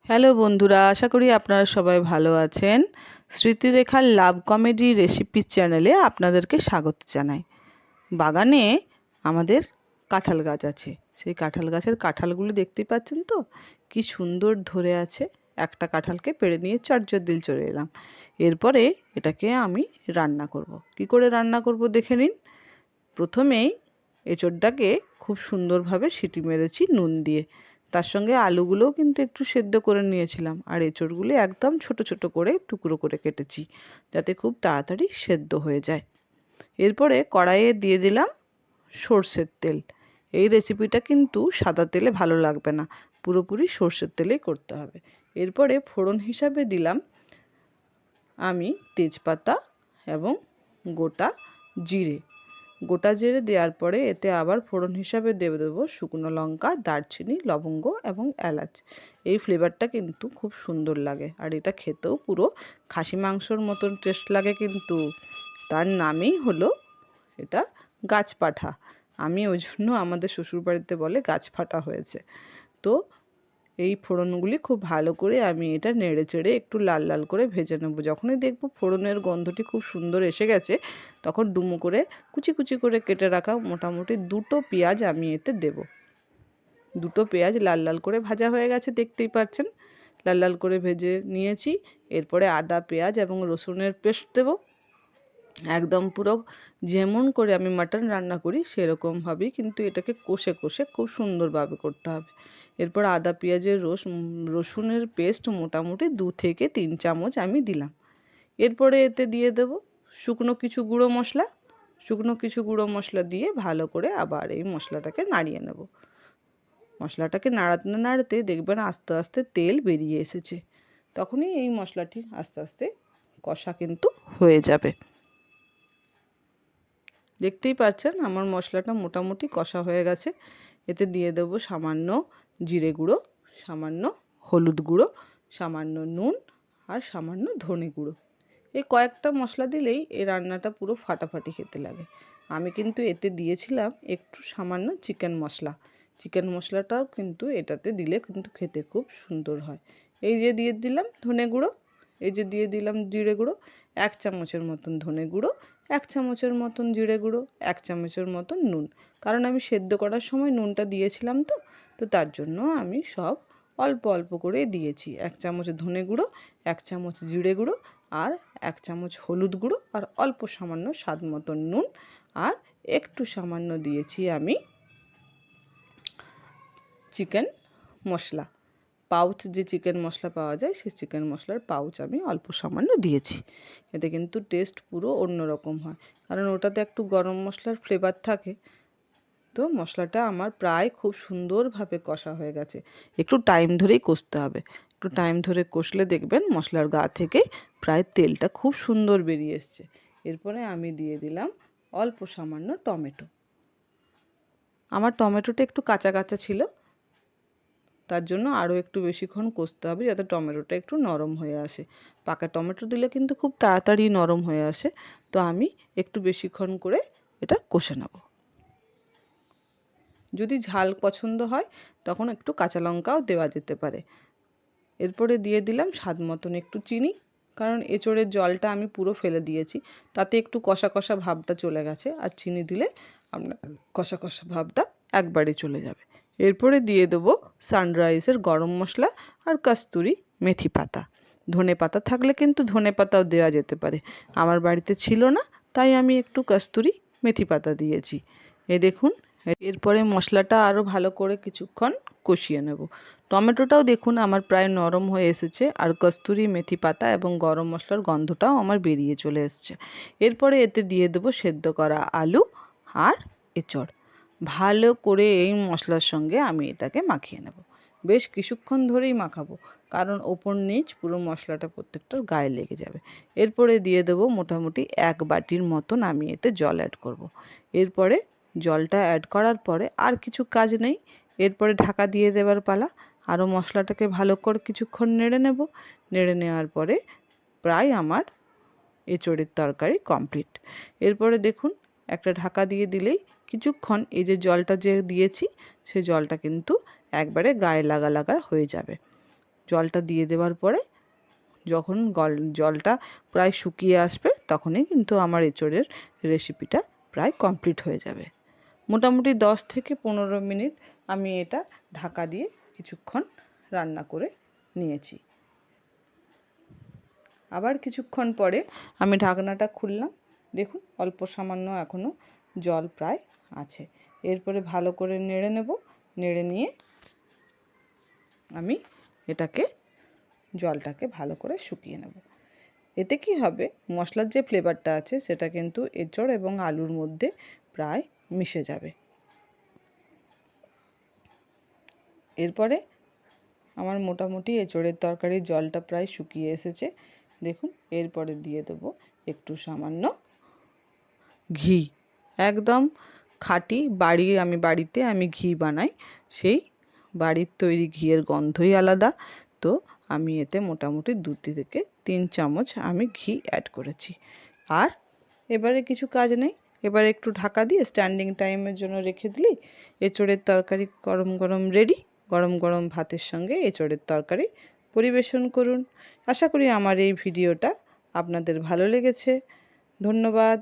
Hello বন্ধুরা, আশা করি আপনারা সবাই ভালো আছেন। স্মৃতিরেখার লাভ কমেডি রেসিপি চ্যানেলে আপনাদেরকে স্বাগত জানাই। বাগানে আমাদের কাঁঠাল গাছ আছে। সেই কাঁঠাল গাছের কাঁঠালগুলো দেখতেই পাচ্ছেন তো, কি সুন্দর ধরে আছে। একটা কাঁঠালকে পেড়ে নিয়ে চটজলদি চলে এলাম। এরপরে এটাকে আমি রান্না করব। কি করে রান্না করব দেখে নিন। প্রথমেই এঁচোড়টাকে খুব সুন্দরভাবে সিটি মেরেছি নুন দিয়ে। তার সঙ্গে আলুগুলোও কিন্তু একটু সেদ্ধ করে নিয়েছিলাম, আর এঁচোড়গুলো একদম ছোট ছোট করে টুকরো করে কেটেছি, যাতে খুব তাড়াতাড়ি সেদ্ধ হয়ে যায়। এরপরে কড়াইয়ে দিয়ে দিলাম সর্ষের তেল। এই রেসিপিটা কিন্তু সাদা তেলে ভালো লাগবে না, পুরোপুরি সর্ষের তেলেই করতে হবে। এরপরে ফোড়ন হিসাবে দিলাম আমি তেজপাতা এবং গোটা জিরে। গোটা জিরে দেওয়ার পরে এতে আবার ফোড়ন হিসাবে দেবো শুকনো লঙ্কা, দারচিনি, লবঙ্গ এবং এলাচ। এই ফ্লেভারটা কিন্তু খুব সুন্দর লাগে, আর এটা খেতেও পুরো খাসি মাংসর মতন টেস্ট লাগে। কিন্তু তার নামেই হলো এটা গাছপাঠা। আমি ওই জন্য আমাদের শ্বশুরবাড়িতে বলে গাছফাটা হয়েছে। তো এই ফোড়নগুলি খুব ভালো করে আমি এটা নেড়ে চেড়ে একটু লাল লাল করে ভেজে নেবো। যখনই দেখবো ফোড়নের গন্ধটি খুব সুন্দর এসে গেছে, তখন ডুমো করে কুচি কুচি করে কেটে রাখা মোটামুটি 2টো পেঁয়াজ আমি এতে দেব। 2টো পেঁয়াজ লাল লাল করে ভাজা হয়ে গেছে, দেখতেই পাচ্ছেন লাল লাল করে ভেজে নিয়েছি। এরপরে আদা, পেঁয়াজ এবং রসুনের পেস্ট দেব। একদম পুরো যেমন করে আমি মাটন রান্না করি সেরকমভাবেই কিন্তু এটাকে কষে কষে খুব সুন্দরভাবে করতে হবে। এরপর আদা পেঁয়াজের রসুনের পেস্ট মোটামুটি 2 থেকে 3 চামচ আমি দিলাম। এরপরে এতে দিয়ে দেব শুকনো কিছু গুঁড়ো মশলা দিয়ে ভালো করে আবার এই মশলাটাকে নাড়িয়ে নেব। মশলাটাকে নাড়াতে নাড়াতে দেখবেন আস্তে আস্তে তেল বেরিয়ে এসেছে, তখনই এই মশলাটি আস্তে আস্তে কষা কিন্তু হয়ে যাবে। দেখতেই পাচ্ছেন আমার মশলাটা মোটামুটি কষা হয়ে গেছে। এতে দিয়ে দেব সামান্য জিরে গুঁড়ো, সামান্য হলুদ গুঁড়ো, সামান্য নুন আর সামান্য ধনে গুঁড়ো। এই কয়েকটা মশলা দিলেই এই রান্নাটা পুরো ফাটাফাটি খেতে লাগে। আমি কিন্তু এতে দিয়েছিলাম একটু সামান্য চিকেন মশলাটাও কিন্তু এটাতে দিলে কিন্তু খেতে খুব সুন্দর হয়। এই যে দিয়ে দিলাম ধনে গুঁড়ো, এই যে দিয়ে দিলাম জিরে গুঁড়ো, 1 চামচের মতন ধনে গুঁড়ো, 1 চামচের মতন জিরে গুঁড়ো, 1 চামচের মতন নুন। কারণ আমি সেদ্ধ করার সময় নুনটা দিয়েছিলাম, তো তার জন্য আমি সব অল্প অল্প করে দিয়েছি। 1 চামচ ধনে গুঁড়ো, 1 চামচ জিরে গুঁড়ো, আর 1 চামচ হলুদ গুঁড়ো, আর অল্প সামান্য স্বাদ মতন নুন, আর একটু সামান্য দিয়েছি আমি চিকেন মশলা। পাউচ যে চিকেন মশলা পাওয়া যায়, সেই চিকেন মশলার পাউচ আমি অল্প সামান্য দিয়েছি। এতে কিন্তু টেস্ট পুরো অন্যরকম হয়, কারণ ওটাতে একটু গরম মশলার ফ্লেভার থাকে। তো মশলাটা আমার প্রায় খুব সুন্দরভাবে কষা হয়ে গেছে। একটু টাইম ধরেই কষতে হবে। একটু টাইম ধরে কষলে দেখবেন মশলার গা থেকে প্রায় তেলটা খুব সুন্দর বেরিয়ে এসছে। এরপরে আমি দিয়ে দিলাম অল্প সামান্য টমেটো। আমার টমেটোটা একটু কাঁচা কাঁচা ছিল, তার জন্য আরও একটু বেশিক্ষণ কষতে হবে, যাতে টমেটোটা একটু নরম হয়ে আসে। পাকা টমেটো দিলে কিন্তু খুব তাড়াতাড়ি নরম হয়ে আসে। তো আমি একটু বেশিক্ষণ করে এটা কষে নেব। যদি ঝাল পছন্দ হয় তখন একটু কাঁচা লঙ্কাও দেওয়া যেতে পারে। এরপরে দিয়ে দিলাম স্বাদ মতন একটু চিনি, কারণ এঁচোড়ের জলটা আমি পুরো ফেলে দিয়েছি, তাতে একটু কষা কষা ভাবটা চলে গেছে, আর চিনি দিলে আপনার কষা কষা ভাবটা একবারে চলে যাবে। এরপরে দিয়ে দেবো সানরাইজের গরম মশলা আর কস্তুরি মেথি পাতা। ধনে পাতা থাকলে কিন্তু ধনে পাতাও দেওয়া যেতে পারে, আমার বাড়িতে ছিল না, তাই আমি একটু কস্তুরি মেথি পাতা দিয়েছি। এই দেখুন, এরপরে মশলাটা আরও ভালো করে কিছুক্ষণ কষিয়ে নেব। টমেটোটাও দেখুন আমার প্রায় নরম হয়ে এসেছে, আর কস্তুরি মেথি পাতা এবং গরম মশলার গন্ধটাও আমার বেরিয়ে চলে এসছে। এরপরে এতে দিয়ে দেবো সেদ্ধ করা আলু আর এঁচড়। ভালো করে এই মশলার সঙ্গে আমি এটাকে মাখিয়ে নেব। বেশ কিছুক্ষণ ধরেই মাখাবো, কারণ ওপর নিচ পুরো মশলাটা প্রত্যেকটার গায়ে লেগে যাবে। এরপরে দিয়ে দেবো মোটামুটি 1 বাটির মতন আমি এতে জল অ্যাড করব। এরপরে জলটা অ্যাড করার পরে আর কিছু কাজ নেই, এরপরে ঢাকা দিয়ে দেবার পালা। আরও মশলাটাকে ভালো করে কিছুক্ষণ নেড়ে নেব। নেড়ে নেওয়ার পরে প্রায় আমার এঁচোড়ের তরকারি কমপ্লিট। এরপরে দেখুন একটা ঢাকা দিয়ে দিলেই কিছুক্ষণ এই যে জলটা যে দিয়েছি, সে জলটা কিন্তু একবারে গায়ে লাগা লাগা হয়ে যাবে। জলটা দিয়ে দেওয়ার পরে যখন জলটা প্রায় শুকিয়ে আসবে তখনই কিন্তু আমার এঁচোড়ের রেসিপিটা প্রায় কমপ্লিট হয়ে যাবে। মোটামুটি 10 থেকে 15 মিনিট আমি এটা ঢাকা দিয়ে কিছুক্ষণ রান্না করে নিয়েছি। আবার কিছুক্ষণ পরে আমি ঢাকনাটা খুললাম, দেখুন অল্প সামান্য এখনও জল প্রায় আছে। এরপরে ভালো করে নেড়ে নেব, নেড়ে নিয়ে আমি জলটাকে ভালো করে শুকিয়ে নেব। এতে কি হবে, মশলার যে ফ্লেভারটা আছে সেটা কিন্তু এঁচোড় এবং আলুর মধ্যে প্রায় মিশে যাবে। এরপরে আমার মোটামুটি এঁচোড়ের তরকারির জলটা প্রায় শুকিয়ে এসেছে, দেখুন। এরপরে দিয়ে দেবো একটু সামান্য ঘি, একদম খাঁটি আমি বাড়িতে ঘি বানাই, সেই বাড়ির তৈরি ঘিয়ের গন্ধই আলাদা। তো আমি এতে মোটামুটি 2 থেকে 3 চামচ আমি ঘি অ্যাড করেছি। আর এবারে কিছু কাজ নেই, এবারে একটু ঢাকা দিয়ে স্ট্যান্ডিং টাইমের জন্য রেখে দিলেই এঁচোড়ের তরকারি গরম গরম রেডি। গরম গরম ভাতের সঙ্গে এঁচোড়ের তরকারি পরিবেশন করুন। আশা করি আমার এই ভিডিওটা আপনাদের ভালো লেগেছে। ধন্যবাদ।